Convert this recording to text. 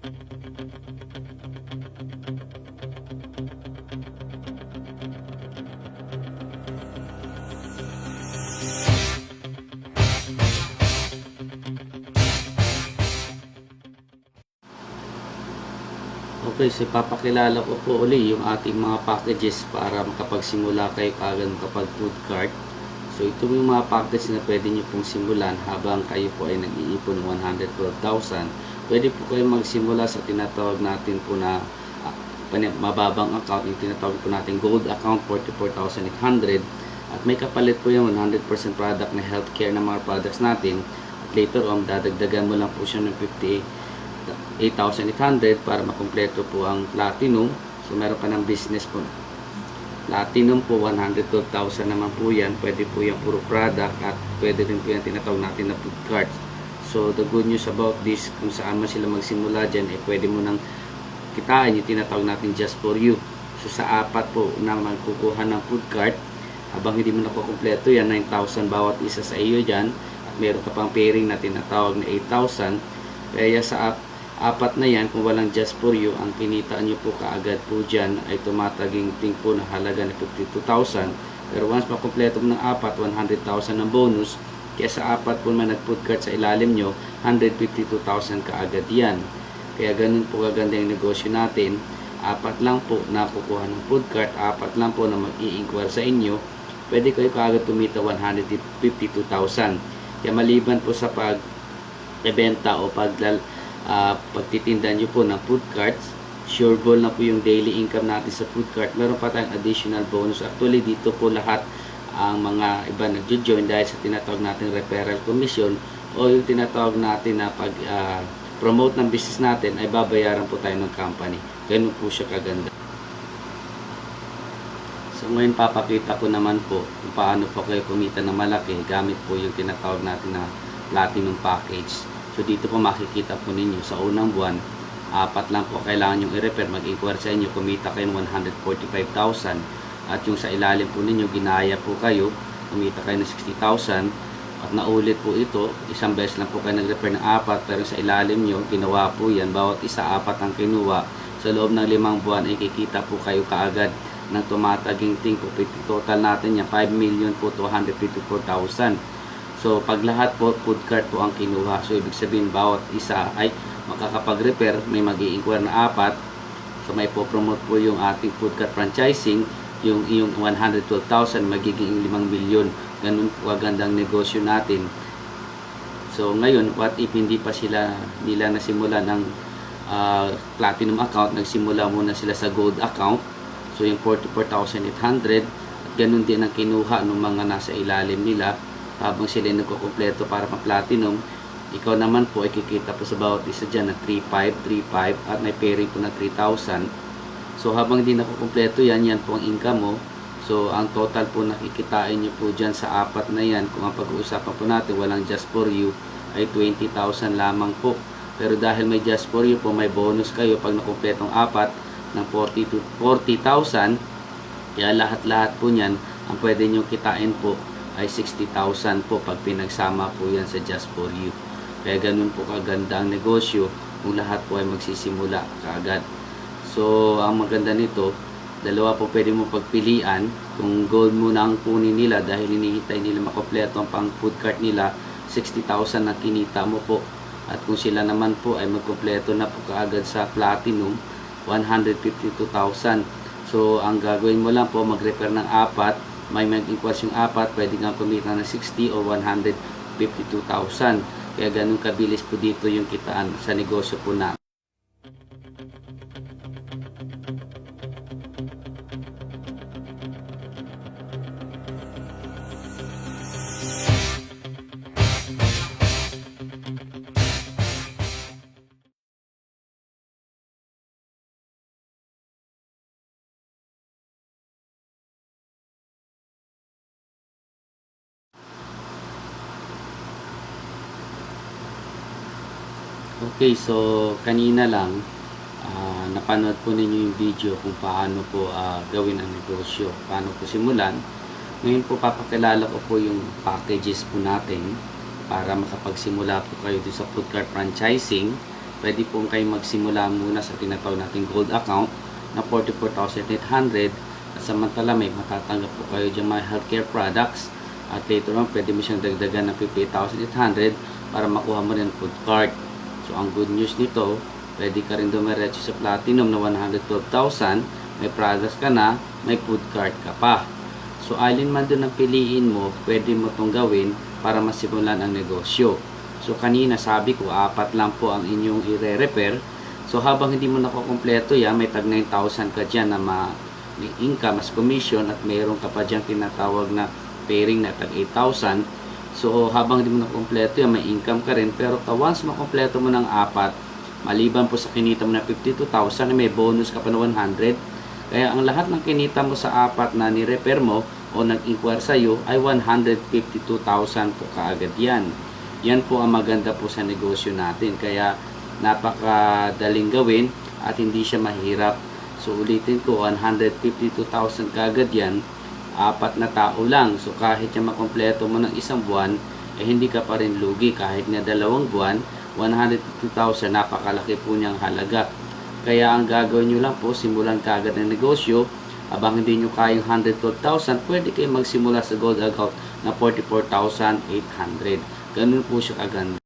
Okay, so papakilala ko po uli yung ating mga packages para makapagsimula kayo kagad kapag food cart. So ito yung mga package na pwede nyo pong simulan habang kayo po ay nag-iipon ng 112,000. Pwede po kayo magsimula sa tinatawag natin po na mababang account, yung tinatawag po natin gold account, 44,800. At may kapalit po yung 100% product na healthcare na mga products natin. At later on, dadagdagan mo lang po siya ng 8,800 para makumpleto po ang platinum. So meron ka ng business po platinum po, 112,000 naman po yan. Pwede po yung puro product at pwede rin po yung tinatawag natin na food cart. So the good news about this, kung saan man sila magsimula dyan, pwede mo nang kitain yung tinatawag natin just for you. So sa apat po na magkukuha ng food cart, habang hindi mo nakukumpleto yan, 9,000 bawat isa sa iyo dyan. At meron ka pang pairing na tinatawag na 8,000. Kaya sa apat na yan, kung walang just for you, ang kinita nyo po kaagad po dyan ay tumataginting po na halaga na 52,000. Pero once makumpleto mo ng apat, 100,000 ng bonus. Kaya sa apat po man nag-food cart sa ilalim nyo, 152,000 kaagad yan. Kaya ganun po kaganda yung negosyo natin. Apat lang po na kukuha ng food cart, apat lang po na mag-i-inquire sa inyo. Pwede kayo kaagad kumita 152,000. Kaya maliban po sa pag-ebenta o pagtitinda nyo po ng food carts, sure ball na po yung daily income natin sa food cart. Meron pa tayong additional bonus. Actually, dito po lahat ang mga iba nagjo-join dahil sa tinatawag natin referral commission o yung tinatawag natin na promote ng business natin ay babayaran po tayo ng company. Ganun po siya kaganda. So ngayon papakita ko naman po kung paano po kayo kumita ng malaki gamit po yung tinatawag natin na platinum package. So dito po makikita po ninyo sa unang buwan, apat lang po kailangan yung i-refer, mag-inquire sa inyo, kumita kayo ng 145,000. At yung sa ilalim po ninyo, ginaya po kayo, kumita kayo ng 60,000. At naulit po ito, isang beses lang po kayo nag-refer ng apat, pero sa ilalim nyo, ginawa po yan, bawat isa apat ang kinuha. Sa loob ng 5 buwan ay kikita po kayo kaagad ng tumataginting po. Total natin yan, 5,254,000. So pag lahat po, food cart po ang kinuha. So ibig sabihin, bawat isa ay makakapag-refer, may mag-i-inquire na apat. So may po-promote po yung ating food cart franchising, yung 112,000 magiging 5 milyon. Ganun po kagandang negosyo natin. So ngayon, what if hindi pa nila nasimula ng platinum account, nagsimula muna sila sa gold account. So yung 44,800 at ganun din ang kinuha ng mga nasa ilalim nila habang sila nagkukumpleto para pa-platinum. Ikaw naman po ay kikita po sa bawat isa dyan na 3,535 at may pairing po na 3,000. So habang hindi nakukumpleto yan po ang income mo. So ang total po nakikitain nyo po dyan sa apat na yan, kung ang pag-uusapan po natin walang just for you, ay 20,000 lamang po. Pero dahil may just for you po, may bonus kayo pag nakumpletong apat ng 40,000. Kaya lahat-lahat po nyan, ang pwede nyo kitain po ay 60,000 po pag pinagsama po yan sa just for you. Kaya ganun po kaganda ang negosyo kung lahat po ay magsisimula kaagad. So ang maganda nito, dalawa po pwede mo pagpilian. Kung gold mo na ang kunin nila dahil hinihintay nila makompleto ang pang food cart nila, 60,000 na kinita mo po. At kung sila naman po ay magkompleto na po kaagad sa platinum, 152,000. So ang gagawin mo lang po, mag-refer ng apat, may mag-inquire yung apat, pwede kang kumita ng 60 o 152,000. Kaya ganun kabilis po dito yung kitaan sa negosyo po na. Okay, so kanina lang napanood po ninyo yung video kung paano po gawin ang negosyo, paano po simulan. Ngayon po papakilala ko po yung packages po natin para makapagsimula po kayo sa food cart franchising. pwede po kayo magsimula muna sa tinatawag nating gold account na 44,800 at samantala may matatanggap po kayo dyan mga healthcare products at later on pwede mo siyang dagdagan ng 58,800 para makuha mo rin food card. So ang good news nito, pwede ka rin dumiretso sa platinum na 112,000, may products ka na, may food card ka pa. So alin man doon ang piliin mo, pwede mo itong gawin para masimulan ang negosyo. So kanina sabi ko, 4 lang po ang inyong i-repair. So habang hindi mo nakukumpleto yan, may tag 9,000 ka dyan na may income as commission at mayroon ka pa dyan tinatawag na pairing na tag 8,000. So habang hindi mo nakukumpleto yan, may income ka rin. Pero once makumpleto mo ng 4, maliban po sa kinita mo na 52,000, may bonus ka pa na 100. Kaya ang lahat ng kinita mo sa 4 na ni-repair mo o nag-inquire sa'yo ay 152,000 po kaagad yan. Yan po ang maganda po sa negosyo natin. Kaya napakadaling gawin at hindi siya mahirap. So ulitin ko, 152,000 kaagad yan, 4 na tao lang. So kahit yung makompleto mo ng isang buwan, hindi ka pa rin lugi. Kahit na 2 buwan, 152,000, napakalaki po niyang halaga. Kaya ang gagawin nyo lang po, simulan kaagad ng negosyo. Abang hindi nyo kayang 112,000, pwede kayo magsimula sa gold account na 44,800. Ganun po siya kaganda.